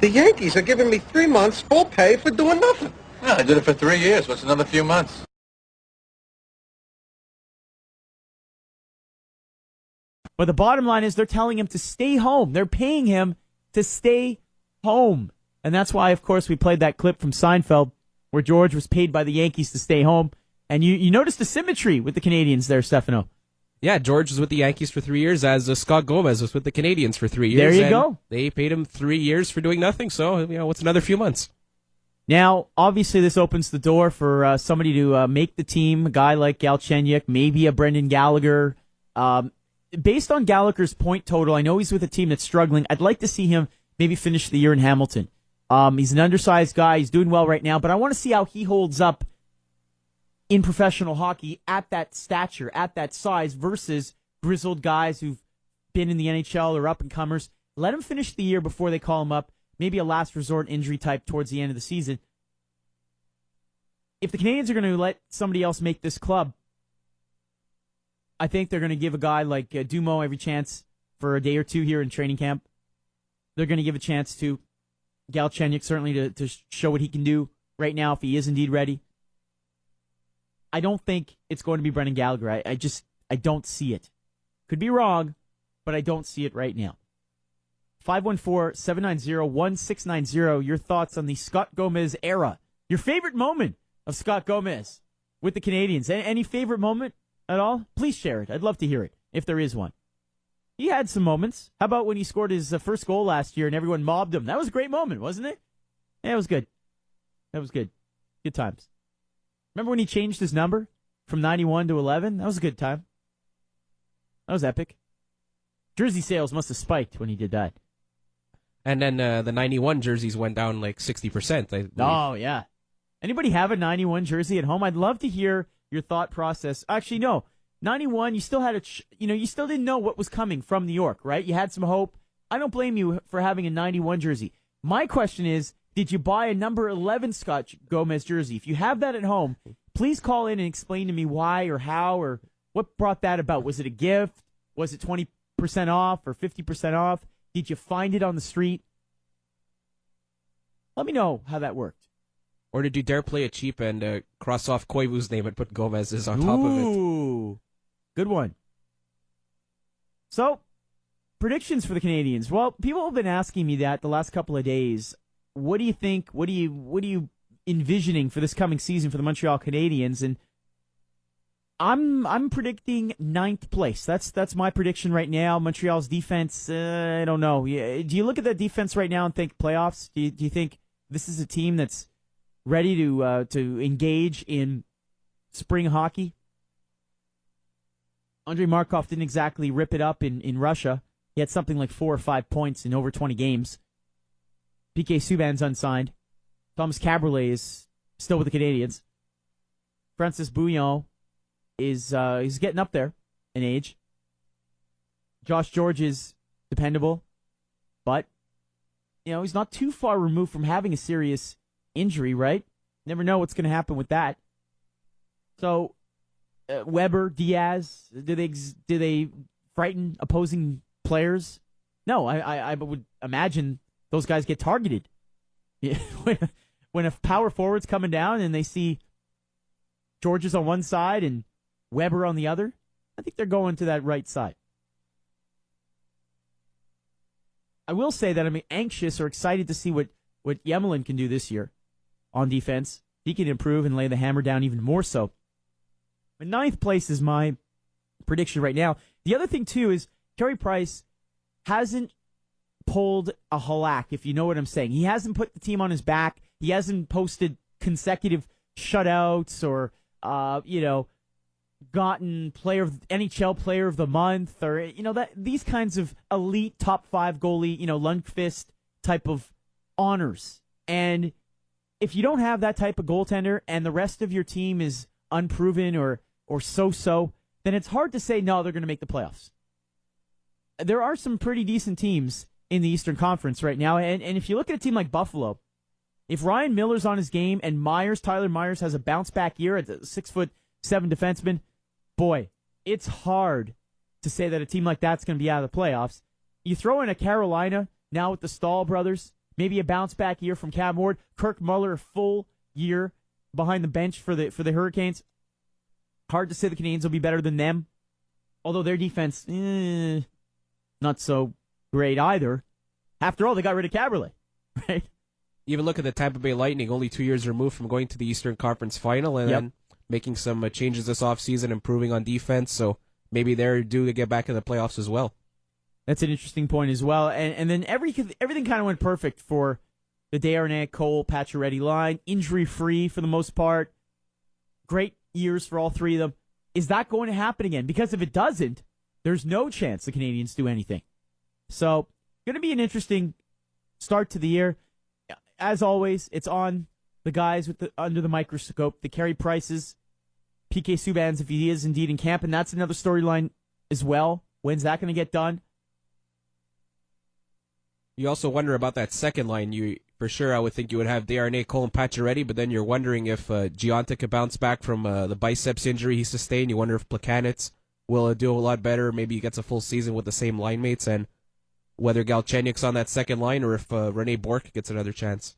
The Yankees are giving me 3 months full pay for doing nothing. Yeah, I did it for 3 years. What's another few months? But the bottom line is they're telling him to stay home. They're paying him to stay home. And that's why, of course, we played that clip from Seinfeld where George was paid by the Yankees to stay home. And you noticed the symmetry with the Canadians there, Stefano. Yeah, George was with the Yankees for 3 years, as Scott Gomez was with the Canadians for 3 years. There you go. They paid him 3 years for doing nothing, so what's another few months? Now, obviously, this opens the door for somebody to make the team, a guy like Galchenyuk, maybe a Brendan Gallagher. Based on Gallagher's point total, I know he's with a team that's struggling. I'd like to see him maybe finish the year in Hamilton. He's an undersized guy. He's doing well right now, but I want to see how he holds up in professional hockey at that stature, at that size, versus grizzled guys who've been in the NHL or up-and-comers. Let him finish the year before they call him up. Maybe a last resort injury type towards the end of the season. If the Canadians are going to let somebody else make this club, I think they're going to give a guy like Dumo every chance for a day or two here in training camp. They're going to give a chance to Galchenyuk, certainly, to show what he can do right now if he is indeed ready. I don't think it's going to be Brendan Gallagher. I don't see it. Could be wrong, but I don't see it right now. 514-790-1690. Your thoughts on the Scott Gomez era. Your favorite moment of Scott Gomez with the Canadians. Any favorite moment at all? Please share it. I'd love to hear it, if there is one. He had some moments. How about when he scored his first goal last year and everyone mobbed him? That was a great moment, wasn't it? Yeah, it was good. That was good. Good times. Remember when he changed his number from 91 to 11? That was a good time. That was epic. Jersey sales must have spiked when he did that. And then the 91 jerseys went down like 60%. Oh, yeah. Anybody have a 91 jersey at home? I'd love to hear your thought process. Actually, no. 91, you still had you still didn't know what was coming from New York, right? You had some hope. I don't blame you for having a 91 jersey. My question is, did you buy a number 11 Scott Gomez jersey? If you have that at home, please call in and explain to me why or how or what brought that about. Was it a gift? Was it 20% off or 50% off? Did you find it on the street? Let me know how that worked. Or did you dare play it cheap and cross off Koivu's name and put Gomez's on top of it? Ooh, good one. So, predictions for the Canadians. Well, people have been asking me that the last couple of days. What do you think? What are you envisioning for this coming season for the Montreal Canadiens? And I'm predicting 9th place. That's my prediction right now. Montreal's defense, I don't know. Do you look at that defense right now and think playoffs? Do you think this is a team that's ready to engage in spring hockey? Andrei Markov didn't exactly rip it up in Russia. He had something like 4 or 5 points in over 20 games. PK Subban's unsigned. Thomas Caberlet is still with the Canadians. Francis Bouillon is he's getting up there in age. Josh George is dependable, but he's not too far removed from having a serious injury, right? Never know what's going to happen with that. So Weber, Diaz, do they frighten opposing players? No, I would imagine those guys get targeted. When a power forward's coming down and they see George is on one side and Weber on the other, I think they're going to that right side. I will say that I'm anxious or excited to see what Yemelin can do this year on defense. He can improve and lay the hammer down even more so. But 9th place is my prediction right now. The other thing, too, is Carey Price hasn't pulled a Halak, if you know what I'm saying. He hasn't put the team on his back. He hasn't posted consecutive shutouts or, gotten NHL Player of the Month or, these kinds of elite top 5 goalie, Lundqvist type of honors. And if you don't have that type of goaltender and the rest of your team is unproven or so-so, then it's hard to say, no, they're going to make the playoffs. There are some pretty decent teams in the Eastern Conference right now. And if you look at a team like Buffalo, if Ryan Miller's on his game and Tyler Myers has a bounce-back year at the 6'7" defenseman, boy, it's hard to say that a team like that's going to be out of the playoffs. You throw in a Carolina now with the Stahl brothers, Maybe a bounce back year from Cam Ward. Kirk Muller, full year behind the bench for the Hurricanes. Hard to say the Canadiens will be better than them, although their defense, not so great either. After all, they got rid of Caberlet, right? Even look at the Tampa Bay Lightning, only 2 years removed from going to the Eastern Conference Final, and then making some changes this offseason, improving on defense, so maybe they're due to get back in the playoffs as well. That's an interesting point as well. And then everything kind of went perfect for the Desharnais, Cole, Pacioretty line, injury-free for the most part. Great years for all three of them. Is that going to happen again? Because if it doesn't, there's no chance the Canadiens do anything. So, going to be an interesting start to the year. As always, it's on the guys under the microscope, the Carey Prices, PK Subban's if he is indeed in camp, and that's another storyline as well. When's that going to get done? You also wonder about that second line. You for sure, I would think you would have Desharnais, Cole, and Pacioretty, but then you're wondering if Gionta could bounce back from the biceps injury he sustained. You wonder if Plekanec will do a lot better. Maybe he gets a full season with the same line mates, and whether Galchenyuk's on that second line or if Rene Bourque gets another chance.